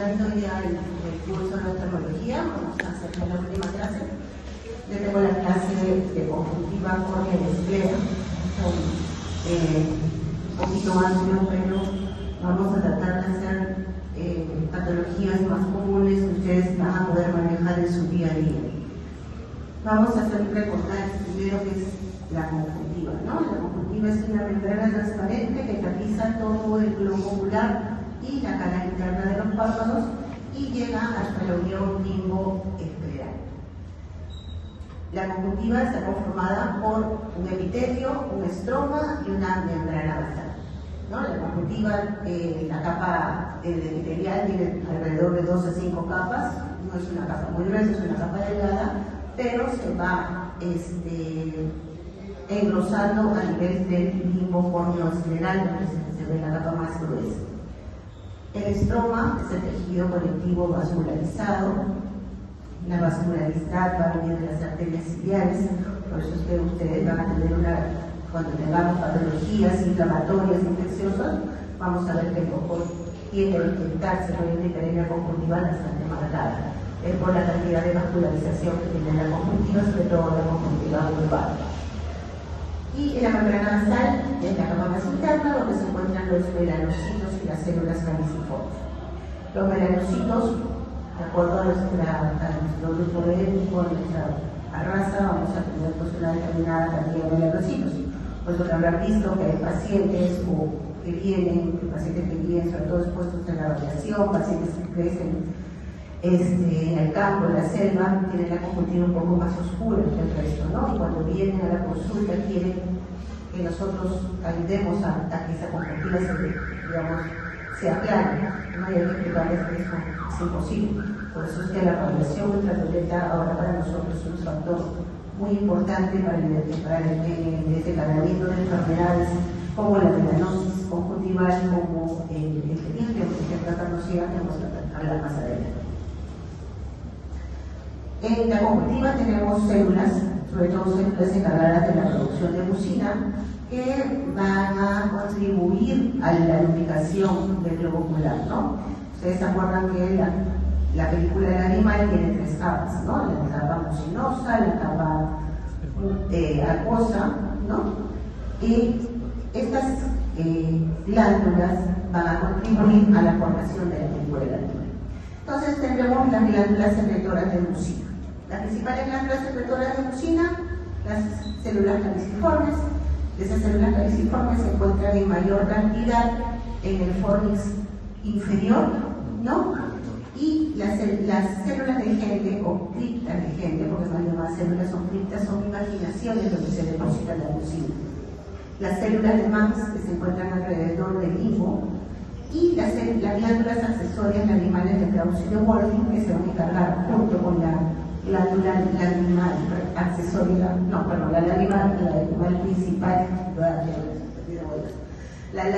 impartiendo hoy día el curso de oftalmología. Vamos a hacer la última clase. Yo tengo la clase de conjuntiva córnea y esclera. Un poquito amplio, pero vamos a tratar de hacer patologías más comunes que ustedes van a poder manejar en su día a día. Vamos a hacer un reportaje primero, que es la conjuntiva, ¿no? La conjuntiva es una membrana transparente que tapiza todo el globo ocular y la cara interna de los párpados y llega hasta la unión limbo-escleral. La conjuntiva está conformada por un epitelio, un estroma y una membrana basal, ¿no? La conjuntiva, la capa epitelial tiene alrededor de 2 a 5 capas, no es una capa muy gruesa, es una capa delgada, pero se va engrosando a nivel del limbo córneo-escleral, donde se ve la capa más gruesa. El estroma es el tejido conectivo vascularizado. La vascularidad va a venir de las arterias ciliares, por eso es que ustedes van a tener cuando tengamos patologías inflamatorias, infecciosas, vamos a ver que el ojo tiene que infectarse por una hiperemia conjuntival bastante marcada. Es por la cantidad de vascularización que tiene la conjuntiva, sobre todo la conjuntiva vulvar. Y en la membrana basal es la capa más interna, donde se encuentran los melanocitos y las células caliciformes. Los melanocitos, de acuerdo a nuestro grupo étnico, a nuestra raza, vamos a tener pues una determinada cantidad de melanocitos. Pues habrán visto que hay pacientes pacientes que vienen sobre todo expuestos a la radiación, pacientes que crecen en el campo, en la selva, tienen la conjuntiva un poco más oscura que el resto, ¿no? Y cuando vienen a la consulta quieren que nosotros ayudemos a que esa conjuntiva se aclare, ¿no? Y hay que explicarles que eso es imposible. Por eso es que la radiación ultravioleta ahora para nosotros es un factor muy importante para el desencadenamiento de enfermedades como la melanosis conjuntival, como el teniente, que está tratando que vamos a hablar más adelante. En la conjuntiva tenemos células, sobre todo células encargadas de la producción de mucina, que van a contribuir a la lubricación del globo ocular, ¿no? Ustedes se acuerdan que la película del animal tiene 3 capas, ¿no? La capa mucinosa, la capa acuosa, ¿no? Y estas glándulas van a contribuir a la formación de la película del animal. Entonces tendremos las glándulas secretoras de mucina. Las principales glándulas secretoras de mucina, las células caliciformes. De esas células caliciformes se encuentran en mayor cantidad en el fornix inferior, ¿no? Y las células de gente, o criptas de gente, porque más llamadas células son criptas, son imaginaciones donde se deposita la mucina. Las células de Mans, que se encuentran alrededor del limbo, y las glándulas accesorias lagrimales de Krause y de Wolfing, que se van a encargar junto con la glándula lagrimal accesoria, la lagrimal principal, la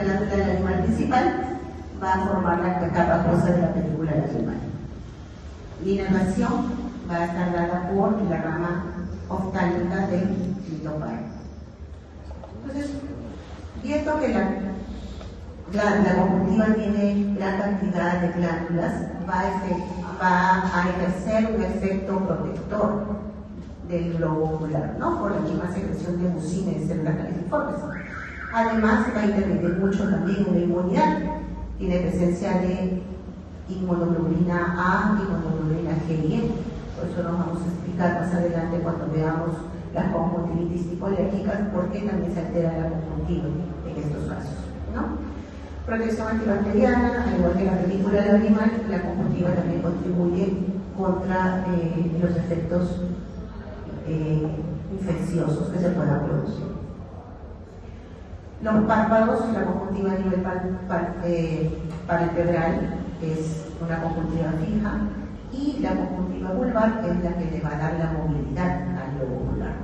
glándula lagrimal principal va a formar la capa acuosa de la película lagrimal. La inervación va a estar dada por la rama oftálmica del clitóparo. Entonces, viendo que la conjuntiva tiene gran cantidad de glándulas, va a ejercer un efecto protector del globo ocular, ¿no? Por la misma secreción de mucina y células caliciformes. Además, va a intervenir mucho también en la inmunidad. Tiene presencia de inmunoglobulina A y inmunoglobulina G y E. Por eso nos vamos a explicar más adelante cuando veamos las conjuntivitis tipolépticas, porque también se altera la conjuntiva en estos casos, ¿no? Protección antibacteriana, al igual que la película del animal, la conjuntiva también contribuye contra los efectos infecciosos que se puedan producir. Los párpados, la conjuntiva a nivel palpebral es una conjuntiva fija, y la conjuntiva vulvar es la que le va a dar la movilidad al globo ocular.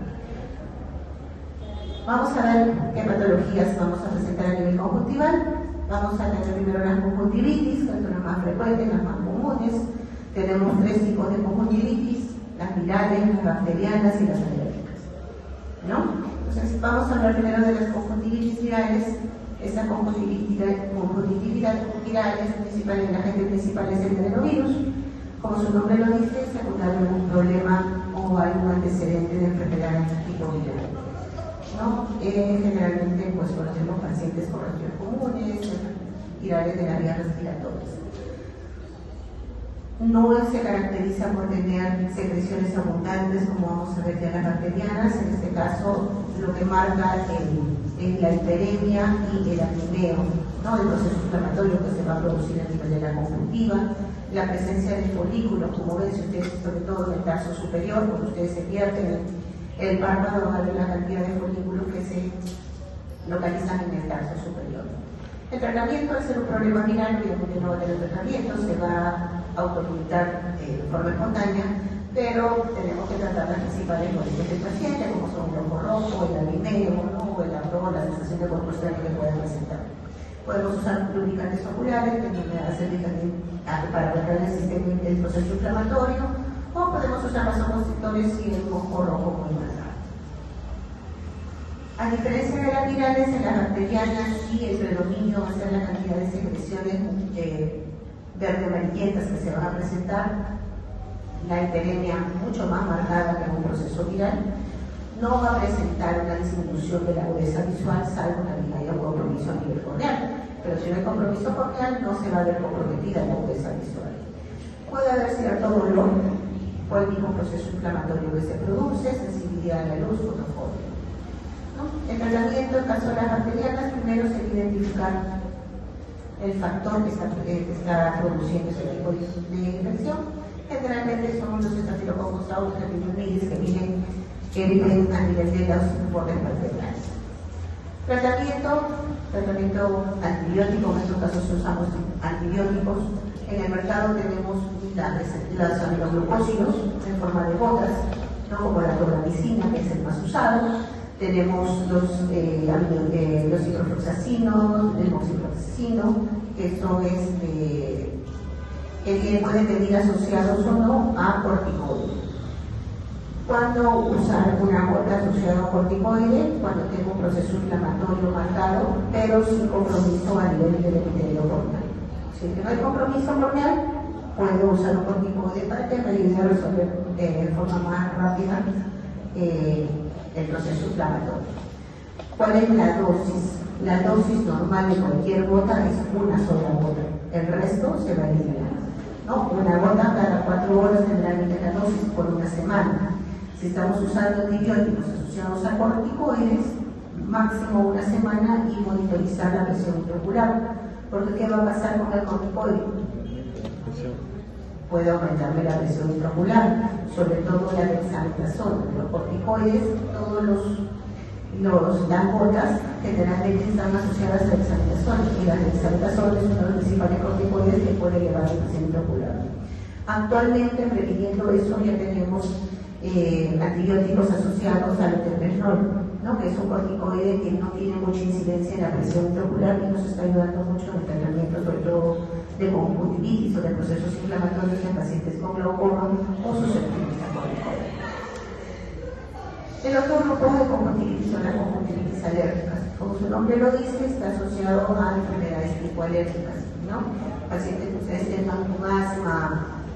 Vamos a ver qué patologías vamos a presentar a nivel conjuntival. Vamos a tener primero las conjuntivitis, que son las más frecuentes, las más comunes. Tenemos 3 tipos de conjuntivitis: las virales, las bacterianas y las alérgicas, ¿no? Entonces vamos a hablar primero de las conjuntivitis virales, Esta conjuntivitis viral el agente principal es el adenovirus. Como su nombre lo dice, secundario a algún problema o algún antecedente de enfermedad tipo viral. ¿No? Generalmente pues conocemos pacientes con resfriados comunes, virales de las vías respiratorias. No se caracteriza por tener secreciones abundantes, como vamos a ver ya las bacterianas. En este caso, lo que marca es la hiperemia y el actineo, ¿no? El proceso inflamatorio que se va a producir a nivel de la conjuntiva, la presencia de folículos, como ven, si ustedes, sobre todo en el tarso superior, cuando ustedes se vierten el párpado, van a ver la cantidad de folículos que se localizan en el tarso superior. El tratamiento, al ser un problema viral, obviamente no va a tener tratamiento, se va a autolimitar de forma espontánea, pero tenemos que tratar las principales molestias del paciente, como son el ojo rojo, el alineo, ¿no? O el ardor, la sensación de cuerpo extraño que pueden presentar. Podemos usar lubricantes oculares, que nos van a servir también para regular el sistema del proceso inflamatorio, o podemos usar vasoconstrictores si el ojo rojo muy marcado. A diferencia de las virales, en las bacterianas sí el predominio va a ser la cantidad de secreciones verde amarillentas que se van a presentar, la hiperemia mucho más marcada que en un proceso viral. No va a presentar una disminución de la agudeza visual, salvo que haya un compromiso a nivel corneal. Pero si no hay compromiso corneal, no se va a ver comprometida la agudeza visual. Puede haber cierto dolor por el mismo proceso inflamatorio que se produce, sensibilidad a la luz, fotofobia. ¿No? El tratamiento, en caso de las bacterianas, primero se identificar el factor que está produciendo ese tipo de infección. Generalmente son los estafilococos aureus que viven a nivel de los bordes vertebrales. Tratamiento antibiótico, en estos casos usamos antibióticos. En el mercado tenemos los aminoglucósidos en forma de gotas, ¿no? Como la tobramicina, que es el más usado. Tenemos los ciprofloxacinos, el moxifloxacino, que eso es que pueden venir asociados o no a corticoides. ¿Cuándo usar una gota asociada a corticoide? Cuando tengo un proceso inflamatorio marcado, pero sin compromiso a nivel del epitelio corneal. Si no hay compromiso corneal, puedo usar un corticoide para que me ayude a resolver de forma más rápida el proceso inflamatorio. ¿Cuál es la dosis? La dosis normal de cualquier gota es una sola gota. El resto se va a eliminar, ¿no? Una gota cada 4 horas, generalmente la dosis por una semana. Si estamos usando antibióticos asociados a corticoides, máximo una semana y monitorizar la presión intraocular. Porque ¿qué va a pasar con el corticoide? Puede aumentarme la presión intraocular, sobre todo la dexametasona. Los corticoides, las gotas generalmente están asociadas a dexametasona, y la dexametasona es uno de los principales corticoides que puede elevar la presión intraocular. Actualmente, previniendo eso, ya tenemos antibióticos asociados al otemenol, ¿no? Que es un corticoide que no tiene mucha incidencia en la presión intraocular y nos está ayudando mucho en el tratamiento, sobre todo de conjuntivitis o de procesos inflamatorios en pacientes con glaucoma o susceptibles a corticoides. El otro grupo de conjuntivitis son las conjuntivitis alérgicas. Como su nombre lo dice, está asociado a enfermedades tipo alérgicas, ¿no? Pacientes que ustedes tengan con asma,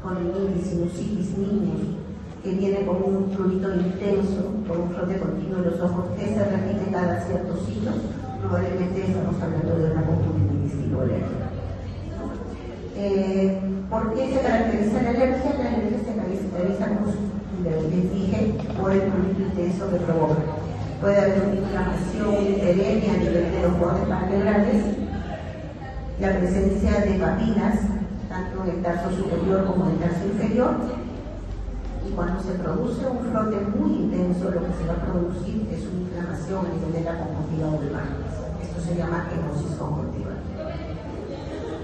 con rinitis, sinusitis, niños, que viene con un prurito intenso, con un frote continuo de los ojos, que se repite cada ciertos ciclos, probablemente estamos hablando de una conjuntivitis tipo alérgica. ¿Por qué se caracteriza la alergia? La alergia se caracteriza, como les dije, por el prurito intenso que provoca. Puede haber una inflamación, una hiperemia a nivel de los bordes vertebrales, la presencia de papilas, tanto en el tarso superior como en el tarso inferior. Y cuando se produce un frote muy intenso, lo que se va a producir es una inflamación a nivel de la conjuntiva vulvar. Esto se llama henosis conjuntiva.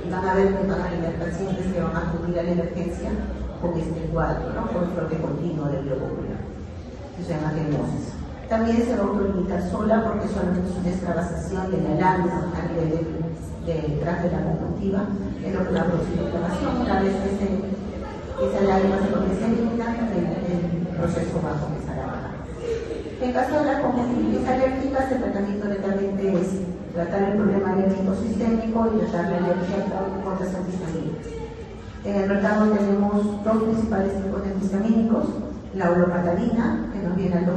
Y van a ver que van a tener pacientes que van a acudir a la emergencia con este cuadro, ¿no? Con un frote continuo del globo ocular. Eso se llama henosis. También se va a autolimitar sola porque solamente es una extravasación de la lámina a nivel detrás de la conjuntiva, es lo que va a producir inflamación. Una vez que esa lágrima se comienza a eliminar, el proceso va a comenzar a bajar. En caso de las conjuntivitis alérgicas, el tratamiento netamente es tratar el problema alérgico sistémico y tratar la alergia con otras antihistamínicas. En el mercado tenemos dos principales tipos de antihistamínicos: la olopatalina, que nos viene al 2%,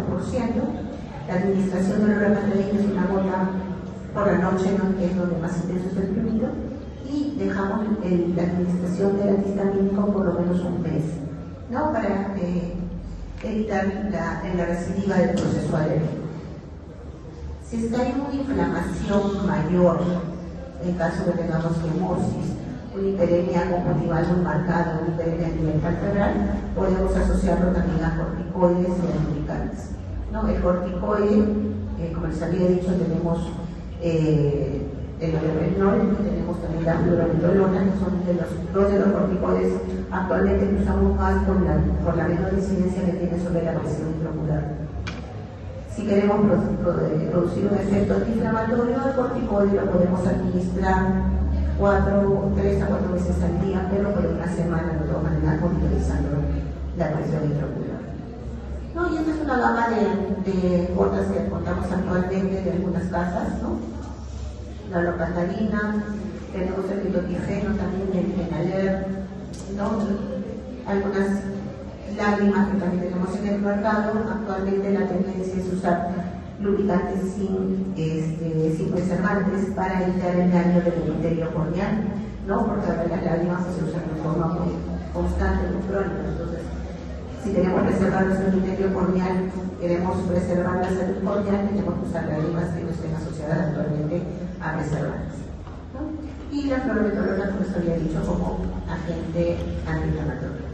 la administración de la olopatalina es una gota por la noche, ¿no?, que es donde más intenso es el prurido, y dejamos la administración del antihistamínico por lo menos un mes, ¿no?, para evitar la recidiva del proceso alérgico. Si es que hay una inflamación mayor, en caso de que tengamos hemosis, una hiperemia conjuntival muy marcada, una hiperemia a nivel palpebral, podemos asociarlo también a corticoides y a lubricantes, ¿no? El corticoide, como les había dicho, tenemos el orelonol, tenemos también la fluorometolona, que son dos de los corticoides actualmente que usamos más por la menor incidencia que tiene sobre la presión intraocular. Si queremos producir un efecto antiinflamatorio, el corticoide lo podemos administrar 3 a 4 veces al día, pero por una semana, de todas maneras, monitorizando la presión intraocular. ¿No? Y esta es una gama de gotas que contamos actualmente de algunas casas, ¿no? La olopatalina, tenemos el ketotifeno también, el Genaler, ¿no? Algunas lágrimas que también tenemos en el mercado. Actualmente la tendencia es usar lubricantes sin preservantes para evitar el daño del epitelio corneal, ¿no? Porque ahora las lágrimas se usan de forma muy constante, muy crónica. Entonces, si queremos preservar nuestro epitelio corneal, queremos preservar la salud corneal, tenemos que usar lágrimas que no estén asociadas actualmente a preservantes, ¿no? Y la fluorometolona, como les había dicho, como agente antiinflamatorio.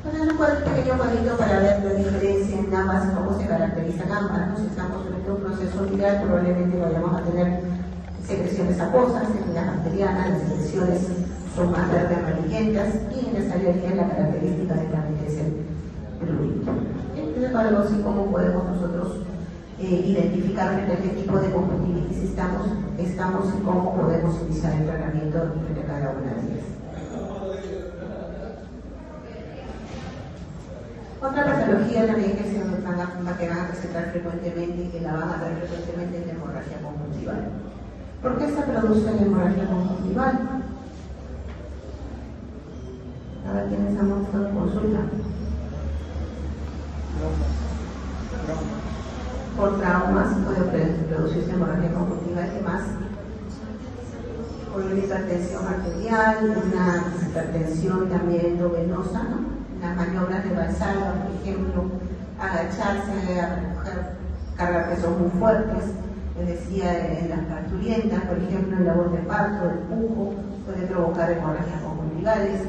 Entonces, un pequeño cuadrito para ver la diferencia en ambas, cómo se caracterizan ambas, ¿no? Si estamos frente a un proceso viral, probablemente vayamos a tener secreciones acuosas, secreciones bacterianas, las secreciones son más verde amarillentas, y en esta alergia la característica netamente es el prurito. Entonces, para ver así cómo podemos nosotros identificar frente a qué tipo de conjuntivitis estamos y cómo podemos iniciar el tratamiento frente a cada una de ellas. Otra patología también que van a presentar frecuentemente y que la van a ver frecuentemente es la hemorragia conjuntival. ¿Por qué se produce la hemorragia conjuntival? A ver, ¿quiénes han mostrado consulta? Por traumas puede producirse hemorragia conjuntival y más por una hipertensión arterial, una hipertensión también endovenosa, ¿no? Las maniobras de Valsalva, por ejemplo, agacharse, recoger cargas que son muy fuertes, les decía, en las parturientas, por ejemplo, en labor de parto, el pujo puede provocar hemorragias conjuntivales.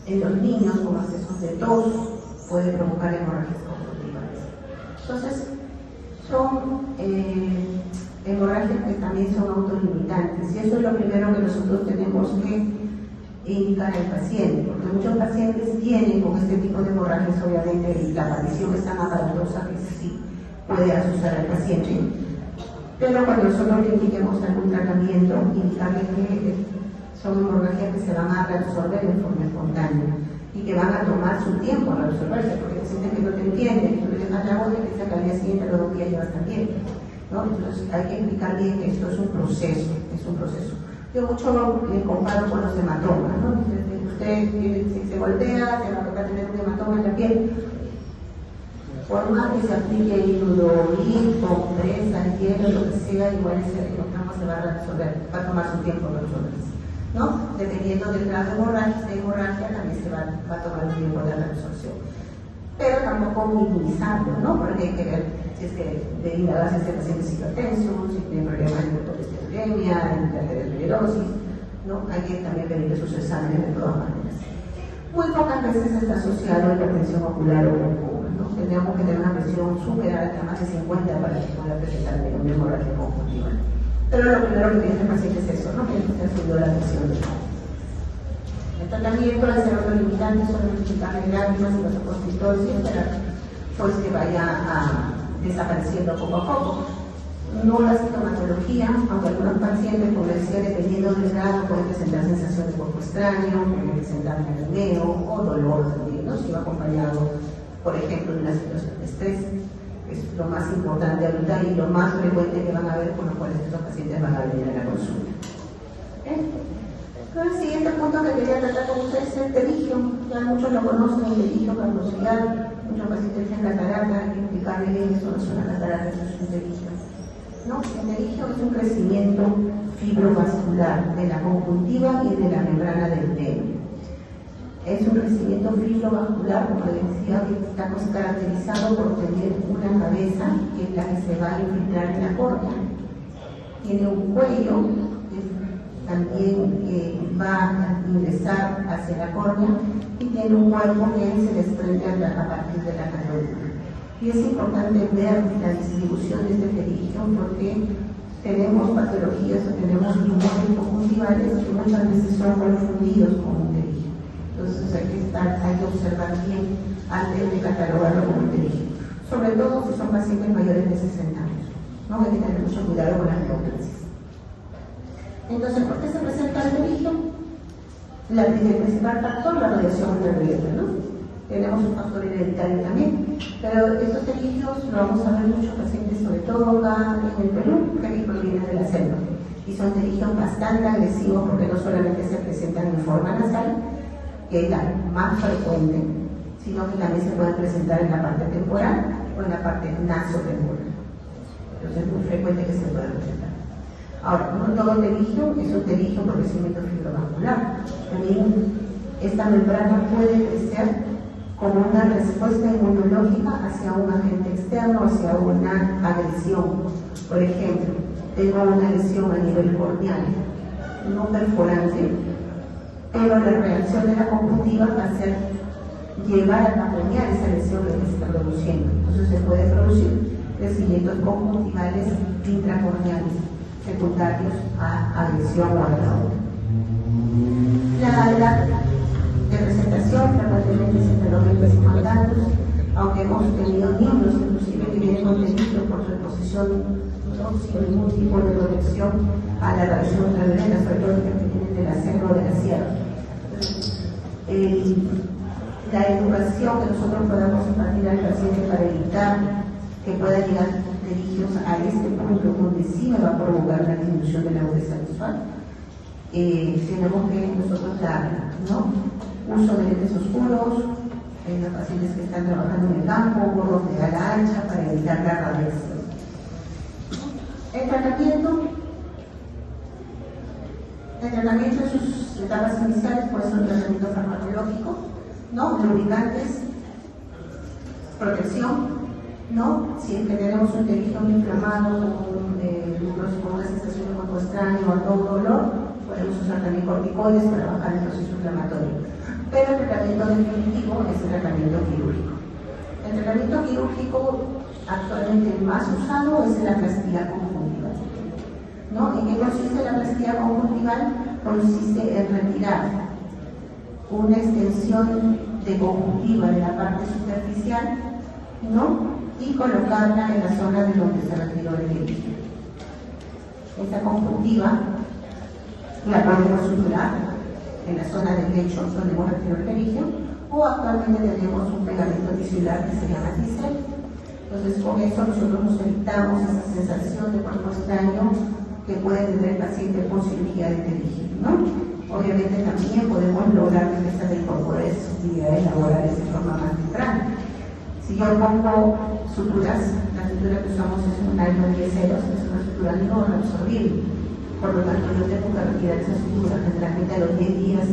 En los niños con accesos de tos puede provocar hemorragias conjuntivales. Entonces, son hemorragias que también son autolimitantes, y eso es lo primero que nosotros tenemos que indicar al paciente, porque muchos pacientes vienen con este tipo de hemorragias, obviamente, y la aparición es tan aparatosa que sí puede asustar al paciente, pero cuando nosotros le indiquemos algún tratamiento, indicarle que son hemorragias que se van a reabsorber de forma espontánea y que van a tomar su tiempo a reabsorberse, porque el paciente que no te entiende, que tú le dejas la gota y piensa que al día siguiente los 2 días ya va a estar bien, ¿no? Entonces hay que explicar bien que esto es un proceso. Yo mucho le comparo con los hematomas, ¿no? Usted si se golpea, se va a tocar tener un hematoma en la piel. Por más que se aplique hidroil, compresas, hielo, lo que sea, igual ese hematoma se va a resolver, va a tomar su tiempo resolverse, ¿no? Dependiendo del grado de hemorragia, también se va a tomar un tiempo de reabsorción. Pero tampoco minimizarlo, ¿no? Porque hay que ver si es que debido a este paciente es hipertenso, si tiene problemas de hipercolesterolemia, de arteriosclerosis, ¿no? Hay que también pedirle sus exámenes de todas maneras. Muy pocas veces está asociado a hipertensión ocular o glaucoma, ¿no? Tendríamos que tener una presión súper alta, más de 50, para que pueda presentar una hemorragia conjuntival. Pero lo primero que tiene el paciente es eso, ¿no? Que está subiendo la presión del ojo. El tratamiento al ser autolimitante solamente quitarle lágrimas y vasoconstrictores y esperar pues que vaya desapareciendo poco a poco. No la sintomatología, aunque algunos pacientes, como decía, dependiendo del grado, pueden presentar sensación de cuerpo extraño, pueden presentar lagrimeo o dolor también, ¿no? Si va acompañado, por ejemplo, de una situación de estrés. es lo más importante ahorita y lo más frecuente que van a ver con los cuales estos pacientes van a venir a la consulta. El siguiente punto que quería tratar con ustedes es el pterígio. Ya muchos lo conocen, el pterígio carnosidal, muchos pacientes tienen catarata, hay que explicarle bien eso no es una catarata, eso es un pterígio. ¿No? El pterígio es un crecimiento fibrovascular de la conjuntiva y de la membrana del pene. Es un crecimiento fibrovascular, como les decía, que está caracterizado por tener una cabeza que es la que se va a infiltrar en la córnea. Tiene un cuello que también va a ingresar hacia la córnea y tiene un cuerpo que se desprende a partir de la carótida. Y es importante ver la distribución de este pterígio porque tenemos patologías o tenemos tumores conjuntivales que muchas veces son confundidos con un pterígio. Entonces hay que observar bien antes de catalogarlo como un pterígio. Sobre todo si son pacientes mayores de 60 años. ¿No? Hay que tener mucho cuidado con las neoplasias. Entonces, ¿por qué se presenta el pterígio? El principal factor, la radiación ultravioleta, ¿no? Tenemos un factor hereditario también, pero estos pterígios lo vamos a ver muchos pacientes, sobre todo acá en el Perú, que provienen de la selva. Y son pterígios bastante agresivos porque no solamente se presentan en forma nasal, que es la más frecuente, sino que también se pueden presentar en la parte temporal o en la parte nasotemporal. Entonces es muy frecuente que se puedan presentar. Ahora, no todo pterígio es un pterígio por crecimiento fibrovascular. También esta membrana puede crecer como una respuesta inmunológica hacia un agente externo, hacia una agresión. Por ejemplo, tengo una lesión a nivel corneal, no perforante, pero la reacción de la conjuntiva va a ser llevar a taponear esa lesión que se está produciendo. Entonces se puede producir crecimientos conjuntivales intracorneales secundarios a agresión o a fraude. La edad de presentación frecuentemente es entre los 20 y 50 años, aunque hemos tenido niños inclusive que vienen con pterígio por su exposición sin ningún tipo de protección a la radiación ultravioleta, sobre todo los que vienen de la selva o de la sierra. La educación que nosotros podamos impartir al paciente para evitar que pueda llegar pterígios a este punto donde sí me va a provocar la disminución de la agudeza visual, tenemos que nosotros dar, ¿no? Uso de lentes oscuros en los pacientes que están trabajando en el campo, gorros de ala ancha para evitar la radiación. El tratamiento en sus etapas iniciales puede ser un tratamiento farmacológico, ¿no? Lubricantes, protección, ¿no? Si es que tenemos un pterígio inflamado con una sensación de cuerpo extraño o algún dolor, podemos usar también corticoides para bajar el proceso inflamatorio. Pero el tratamiento definitivo es el tratamiento quirúrgico. El tratamiento quirúrgico actualmente más usado es la plastía conjuntival. ¿No? ¿En qué consiste la plastía conjuntival? Consiste en retirar una extensión de conjuntiva de la parte superficial, ¿no? Y colocarla en la zona de donde se retiró el pterígio. Esta conjuntiva la podemos suturar en la zona del lecho donde hemos retirado el pterígio, o actualmente tenemos un pegamento tisular que se llama Tisel. Entonces con eso nosotros nos evitamos esa sensación de cuerpo extraño que puede tener el paciente con cirugía de pterígio, ¿no? Obviamente también podemos lograr que esta incorpore sus actividades laborales de forma más temprana. Si yo pongo suturas, la sutura que usamos es un nylon 10 ceros, es una sutura no reabsorbible. Por lo tanto, yo tengo que retirar esa sutura. Generalmente a los 10 días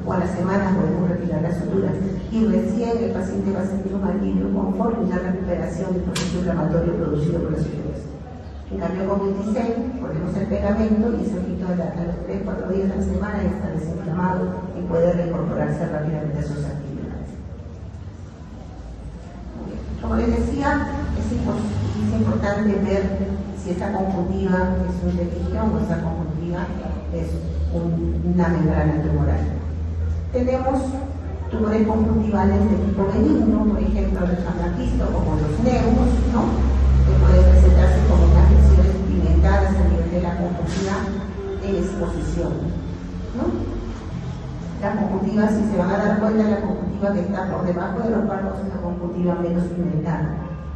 o a la semana podemos retirar la sutura. Y recién el paciente va a sentir un alivio, confort y una recuperación del proceso inflamatorio producido por las suturas. En cambio, con el Tisel ponemos el pegamento y ese poquito a los 3-4 días a la semana ya está desinflamado y puede reincorporarse rápidamente a sus actividades. Como les decía, es importante ver si esta conjuntiva es un pterígio o esta conjuntiva es una membrana tumoral. Tenemos tumores conjuntivales de tipo benigno, por ejemplo, el traumatismo, como los neumos, ¿no? Que pueden presentarse como unas lesiones pigmentadas a nivel de la conjuntiva en exposición, ¿no? La conjuntiva, si se van a dar cuenta, la conjuntiva que está por debajo de los párpados es una conjuntiva menos pigmentada.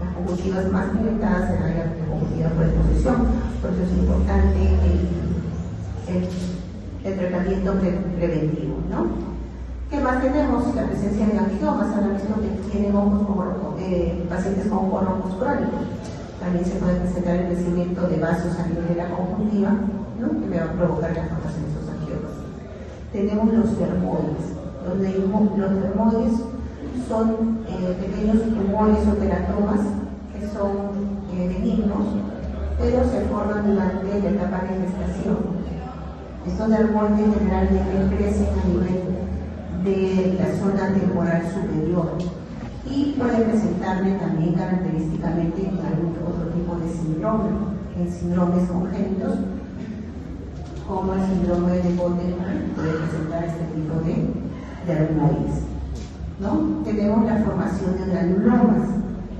Las conjuntivas más pigmentadas serán las conjuntivas por exposición, por eso es importante el tratamiento preventivo, ¿no? ¿Qué más tenemos? La presencia de angiomas. Han visto que tienen ojos pacientes con ojos rojos crónicos. También se puede presentar el crecimiento de vasos a nivel de la conjuntiva, ¿no? Que me va a provocar la formación de esos angiomas. Tenemos los dermoides. Los dermoides son pequeños tumores o teratomas que son benignos, pero se forman durante la etapa de gestación. Estos dermoides generalmente crecen a nivel de la zona temporal superior y pueden presentarle también característicamente algún otro tipo de síndrome, en síndromes congénitos, como el síndrome de Goldenberg puede presentar este tipo de dermoides, ¿no? Tenemos la formación de granulomas.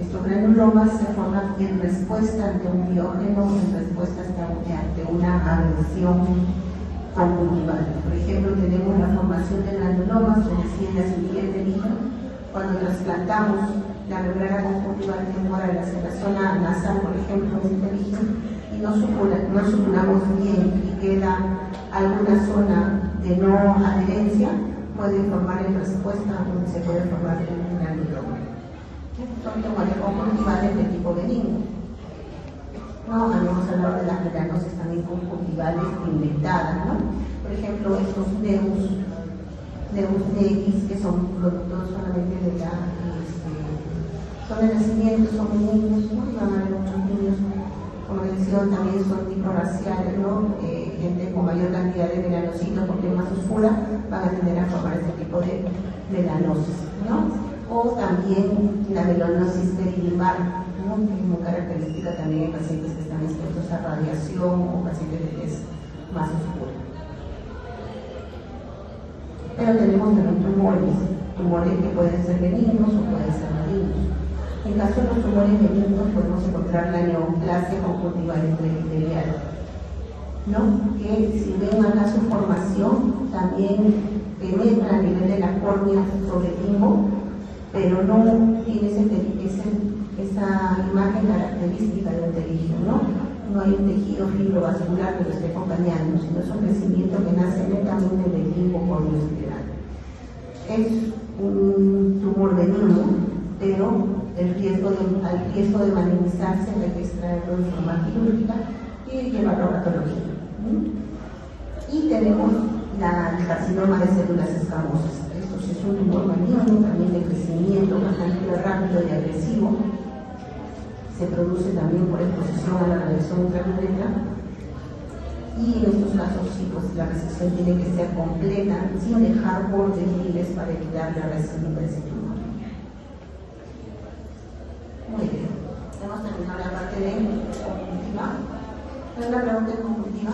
Estos granulomas se forman en respuesta ante un biógeno, en respuesta ante una agresión conjuntival. Por ejemplo, tenemos la formación de granulomas, como decía en la siguiente línea, cuando trasplantamos la membrana conjuntival temporal hacia la zona nasal, por ejemplo, en este origen, y no supuramos bien y queda alguna zona de no adherencia, puede formar en respuesta donde se puede formar un granuloma. Son tumores conjuntivales de tipo benigno. No, habíamos hablado de las melanosis también conjuntivales pigmentadas, ¿no? Por ejemplo, estos Neus X, que son productos solamente de la, son de nacimiento, son niños, ¿no? Y van a haber muchos niños, como mencioné, también son tipo raciales, ¿no? Gente con mayor cantidad de melanocitos, porque es más oscura, van a tender a formar este tipo de melanosis, ¿no? O también la melanosis perilimbar, ¿no? Que es muy característica también en pacientes que están expuestos a radiación o pacientes de tez más oscura. Pero tenemos también tumores que pueden ser benignos o pueden ser malignos. En caso de los tumores benignos podemos encontrar la neoplasia conjuntival intraepitelial, ¿no? Que si ven acá su formación, también penetra a nivel de la córnea sobre el limbo, pero no tiene esa imagen característica de un tejido, ¿no? No hay un tejido fibrovascular que lo esté acompañando, sino es un crecimiento que nace netamente del limbo corneoescleral. Es un tumor benigno, pero al riesgo de malignizarse hay que extraerlo de forma quirúrgica y llevarlo a patología. Y tenemos el carcinoma de células escamosas. Esto es un tumor maligno, también de crecimiento bastante rápido y agresivo. Se produce también por exposición a la radiación ultravioleta. Y en estos casos, sí, pues la resección tiene que ser completa, sin dejar bordes libres para evitar la recidiva de ese tumor. Muy bien, hemos terminado la parte de conjuntiva. ¿Hay una pregunta en conjuntiva?